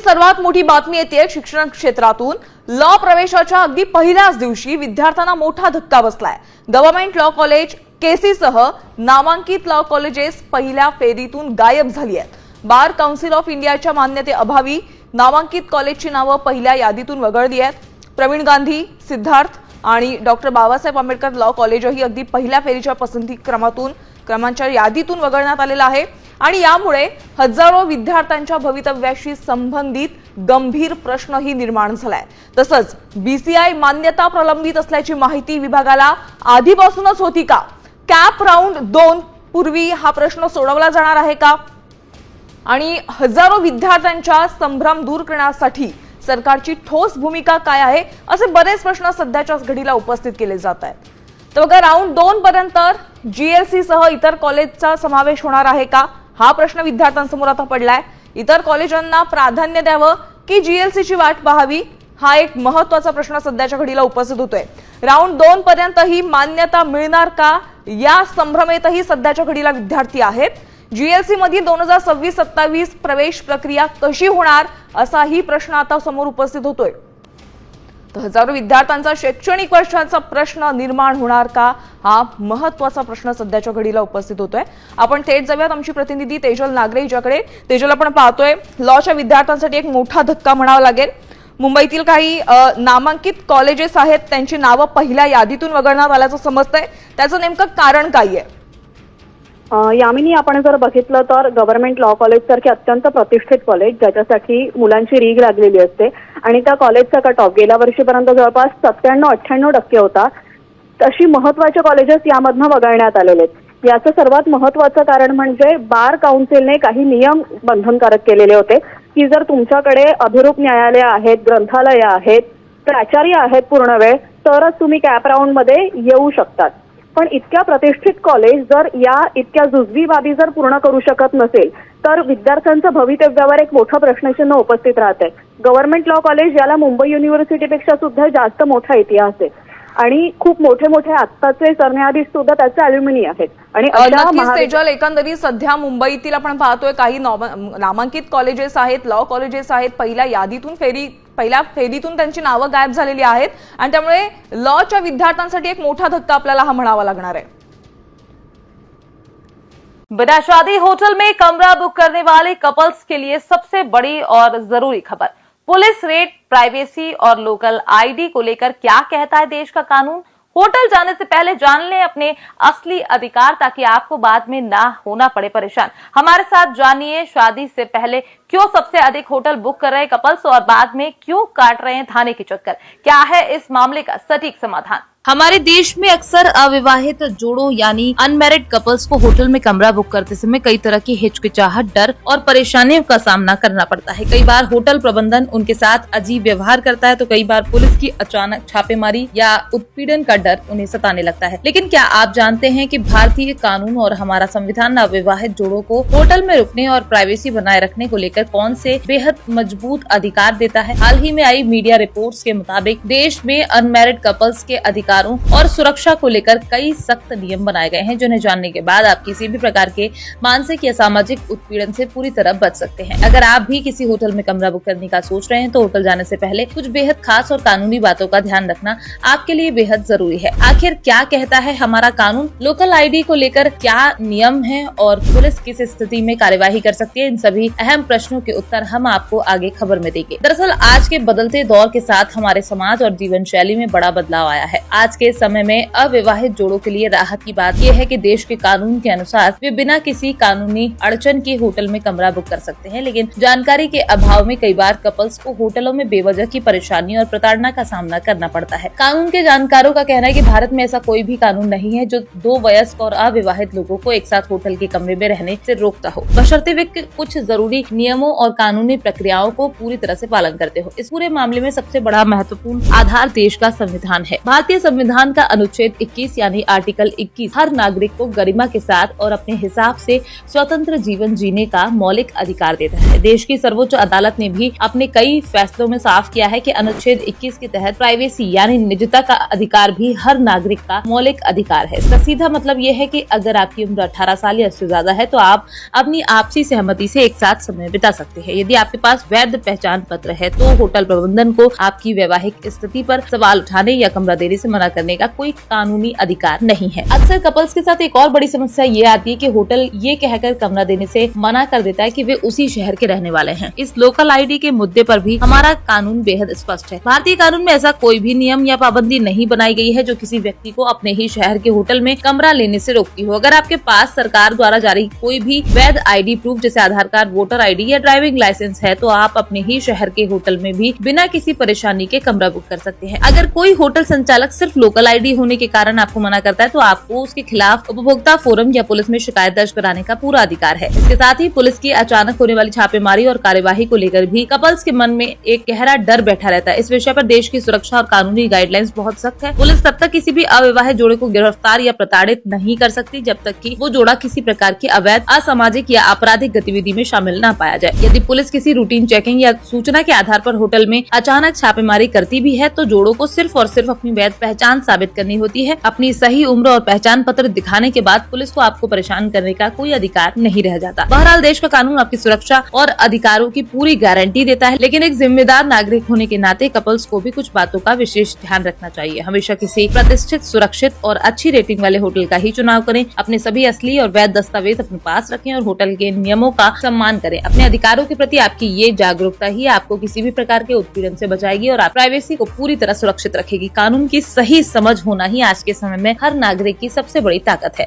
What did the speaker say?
सर्वात मोठी बातमी येते शिक्षण क्षेत्रातून। लॉ प्रवेशाच्या अगदी पहिल्याच दिवशी विद्यार्थ्यांना मोठा धक्का बसलाय। गव्हर्नमेंट लॉ कॉलेज केसी सह नामांकित लॉ कॉलेजेस पहिल्या फेरीतून गायब झाली आहेत। बार काउन्सिल ऑफ इंडियाच्या मान्यतेअभावी नामांकित कॉलेजची नावे पहिल्या यादीतून वगळली आहेत। प्रवीण गांधी, सिद्धार्थ आणि डॉक्टर बाबासाहेब आंबेडकर लॉ कॉलेजही अगदी पहिल्या फेरीच्या पसंती क्रमांच्या यादीतून वगळण्यात आलेला आहे आणि यामुळे हजारो विद्यार्थ्यांच्या भवितव्याशी संबंधित गंभीर प्रश्नही निर्माण झालाय। तसंच बीसीआय मान्यता प्रलंबित असल्याची माहिती विभागाला आधीपासूनच होती का? कॅप राऊंड 2 पूर्वी हा प्रश्न सोडवला जाणार आहे का? आणि हजारो विद्यार्थ्यांच्या संभ्रम दूर करण्यासाठी सरकारची ठोस भूमिका काय आहे, असे बरेच प्रश्न सध्याच्या घडीला उपस्थित केले जात आहेत। तर बघा, राऊंड 2 पर्यंत जीएलसी सह इतर कॉलेजचा समावेश होणार आहे का, हा प्रश्न विद्यार्थ्यांसमोर आता पडलाय। इतर कॉलेजांना प्राधान्य द्यावं की जीएलसीची वाट पाहावी, हा एक महत्त्वाचा प्रश्न सध्याच्या घडीला उपस्थित होतोय। राऊंड 2 पर्यंत ही मान्यता मिळणार का, या संभ्रमेतही सध्याच्या घडीला विद्यार्थी आहेत। जीएलसी मध्ये 2026-27 प्रवेश प्रक्रिया कशी होणार, असाही प्रश्न आता समोर उपस्थित होतोय। तर हजारो विद्यार्थ्यांचा शैक्षणिक वर्षाचा प्रश्न निर्माण होणार का, हा महत्त्वाचा प्रश्न सध्याच्या घडीला उपस्थित होतोय। आपण थेट जाऊयात आमची प्रतिनिधी तेजल नागरे हिच्याकडे। तेजल, आपण पाहतोय लॉच्या विद्यार्थ्यांसाठी एक मोठा धक्का म्हणावा लागेल। मुंबईतील काही नामांकित कॉलेजेस आहेत, त्यांची नावं पहिल्या यादीतून वगळण्यात आल्याचं समजतंय। त्याचं नेमकं कारण काय आहे? यामिनी, आपण जर बघितलं तर गव्हर्नमेंट लॉ कॉलेज सारखे अत्यंत प्रतिष्ठित कॉलेज, ज्याच्यासाठी मुलांची रीग लागलेली असते आणि त्या कॉलेजचा कट ऑफ गेल्या वर्षीपर्यंत जवळपास 97-98% होता। तशी महत्वाचे कॉलेजेस यामधनं वगळण्यात आलेले आहेत। याचं सर्वात महत्वाचं कारण म्हणजे बार काउन्सिलने काही नियम बंधनकारक केलेले होते की जर तुमच्याकडे अभिरूप न्यायालय आहेत, ग्रंथालय आहेत, प्राचार्य आहेत पूर्ण वेळ, तरच तुम्ही कॅप राऊंड मध्ये येऊ शकतात। पण इतक्या प्रतिष्ठित कॉलेज जर या इतक्या जुजवी बाबी जर पूर्ण करू शकत नसेल तर विद्यार्थ्यांचं भवितव्यावर एक मोठा प्रश्नचिन्ह उपस्थित राहते। गव्हर्नमेंट लॉ कॉलेज याला मुंबई युनिव्हर्सिटीपेक्षा सुद्धा जास्त मोठा इतिहास आहे आणि खूप मोठे आत्ताचे सरन्यायाधीश सुद्धा त्याचे अल्युमिनी आहेत। आणि तेजल, एकंदरीत सध्या मुंबईतील आपण पाहतोय काही नामांकित कॉलेजेस आहेत, लॉ कॉलेजेस आहेत, पहिल्या फेरीतून त्यांची नावं गायब झालेली आहेत आणि त्यामुळे लॉच्या विद्यार्थ्यांसाठी एक मोठा धक्का आपल्याला हा म्हणावा लागणार आहे। बिना शादी होटल में कमरा बुक करने वाले कपल्स के लिए सबसे बड़ी और जरूरी खबर। पुलिस रेड, प्राइवेसी और लोकल आईडी को लेकर क्या कहता है देश का कानून? होटल जाने से पहले जान लें अपने असली अधिकार, ताकि आपको बाद में ना होना पड़े परेशान। हमारे साथ जानिए, शादी से पहले क्यों सबसे अधिक होटल बुक कर रहे कपल्स और बाद में क्यों काट रहे हैं थाने के चक्कर। क्या है इस मामले का सटीक समाधान? हमारे देश में अक्सर अविवाहित जोड़ों यानी अनमैरिड कपल्स को होटल में कमरा बुक करते समय कई तरह की हिचकिचाहट, डर और परेशानियों का सामना करना पड़ता है। कई बार होटल प्रबंधन उनके साथ अजीब व्यवहार करता है, तो कई बार पुलिस की अचानक छापेमारी या उत्पीड़न का डर उन्हें सताने लगता है। लेकिन क्या आप जानते हैं कि भारतीय कानून और हमारा संविधान अविवाहित जोड़ों को होटल में रुकने और प्राइवेसी बनाए रखने को लेकर कौन से बेहद मजबूत अधिकार देता है? हाल ही में आई मीडिया रिपोर्ट्स के मुताबिक देश में अनमैरिड कपल्स के अधिकार और सुरक्षा को लेकर कई सख्त नियम बनाए गए हैं, जिन्हें जानने के बाद आप किसी भी प्रकार के मानसिक या सामाजिक उत्पीड़न से पूरी तरह बच सकते हैं। अगर आप भी किसी होटल में कमरा बुक करने का सोच रहे हैं तो होटल जाने से पहले कुछ बेहद खास और कानूनी बातों का ध्यान रखना आपके लिए बेहद जरूरी है। आखिर क्या कहता है हमारा कानून? लोकल आईडी को लेकर क्या नियम है और पुलिस किस स्थिति में कार्यवाही कर सकती है? इन सभी अहम प्रश्नों के उत्तर हम आपको आगे खबर में देंगे। दरअसल आज के बदलते दौर के साथ हमारे समाज और जीवन शैली में बड़ा बदलाव आया है। आज के समय में अविवाहित जोड़ों के लिए राहत की बात यह है कि देश के कानून के अनुसार वे बिना किसी कानूनी अड़चन के होटल में कमरा बुक कर सकते हैं। लेकिन जानकारी के अभाव में कई बार कपल्स को होटलों में बेवजह की परेशानी और प्रताड़ना का सामना करना पड़ता है। कानून के जानकारों का कहना है कि भारत में ऐसा कोई भी कानून नहीं है जो दो वयस्क और अविवाहित लोगों को एक साथ होटल के कमरे में रहने से रोकता हो, बशर्ते वे कुछ जरूरी नियमों और कानूनी प्रक्रियाओं को पूरी तरह से पालन करते हो। इस पूरे मामले में सबसे बड़ा महत्वपूर्ण आधार देश का संविधान है। भारतीय संविधान का अनुच्छेद 21 यानी आर्टिकल 21 हर नागरिक को गरिमा के साथ और अपने हिसाब से स्वतंत्र जीवन जीने का मौलिक अधिकार देता है। देश की सर्वोच्च अदालत ने भी अपने कई फैसलों में साफ किया है कि अनुच्छेद 21 के तहत प्राइवेसी यानी निजता का अधिकार भी हर नागरिक का मौलिक अधिकार है। इसका सीधा मतलब ये है कि अगर आपकी उम्र 18 साल या उससे ज्यादा है तो आप अपनी आपसी सहमति से एक साथ समय बिता सकते हैं। यदि आपके पास वैध पहचान पत्र है तो होटल प्रबंधन को आपकी वैवाहिक स्थिति पर सवाल उठाने या कमरा देने से मना करने का कोई कानूनी अधिकार नहीं है। अक्सर कपल्स के साथ एक और बड़ी समस्या ये आती है कि होटल ये कहकर कमरा देने से मना कर देता है कि वे उसी शहर के रहने वाले हैं। इस लोकल आईडी के मुद्दे पर भी हमारा कानून बेहद स्पष्ट है। भारतीय कानून में ऐसा कोई भी नियम या पाबंदी नहीं बनाई गई है जो किसी व्यक्ति को अपने ही शहर के होटल में कमरा लेने से रोकती हो। अगर आपके पास सरकार द्वारा जारी कोई भी वैध आईडी प्रूफ जैसे आधार कार्ड, वोटर आईडी या ड्राइविंग लाइसेंस है तो आप अपने ही शहर के होटल में भी बिना किसी परेशानी के कमरा बुक कर सकते हैं। अगर कोई होटल संचालक सिर्फ लोकल आईडी होने के कारण आपको मना करता है तो आपको उसके खिलाफ उपभोक्ता फोरम या पुलिस में शिकायत दर्ज कराने का पूरा अधिकार है। इसके साथ ही पुलिस की अचानक होने वाली छापेमारी और कार्यवाही को लेकर भी कपल्स के मन में एक गहरा डर बैठा रहता है। इस विषय पर देश की सुरक्षा और कानूनी गाइडलाइंस बहुत सख्त है। पुलिस तब तक किसी भी अविवाहित जोड़े को गिरफ्तार या प्रताड़ित नहीं कर सकती जब तक कि वो जोड़ा किसी प्रकार की अवैध, असामाजिक या आपराधिक गतिविधि में शामिल न पाया जाए। यदि पुलिस किसी रूटीन चेकिंग या सूचना के आधार पर होटल में अचानक छापेमारी करती भी है तो जोड़ों को सिर्फ और सिर्फ अपनी वैध पहचान साबित करनी होती है। अपनी सही उम्र और पहचान पत्र दिखाने के बाद पुलिस को आपको परेशान करने का कोई अधिकार नहीं रह जाता। बहरहाल देश का कानून आपकी सुरक्षा और अधिकारों की पूरी गारंटी देता है, लेकिन एक जिम्मेदार नागरिक होने के नाते कपल्स को भी कुछ बातों का विशेष ध्यान रखना चाहिए। हमेशा किसी प्रतिष्ठित, सुरक्षित और अच्छी रेटिंग वाले होटल का ही चुनाव करें। अपने सभी असली और वैध दस्तावेज अपने पास रखें और होटल के नियमों का सम्मान करें। अपने अधिकारों के प्रति आपकी ये जागरूकता ही आपको किसी भी प्रकार के उत्पीड़न से बचाएगी और आप प्राइवेसी को पूरी तरह सुरक्षित रखेगी। कानून की सही समझ होना ही आज के समय में हर नागरिक की सबसे बड़ी ताकत है।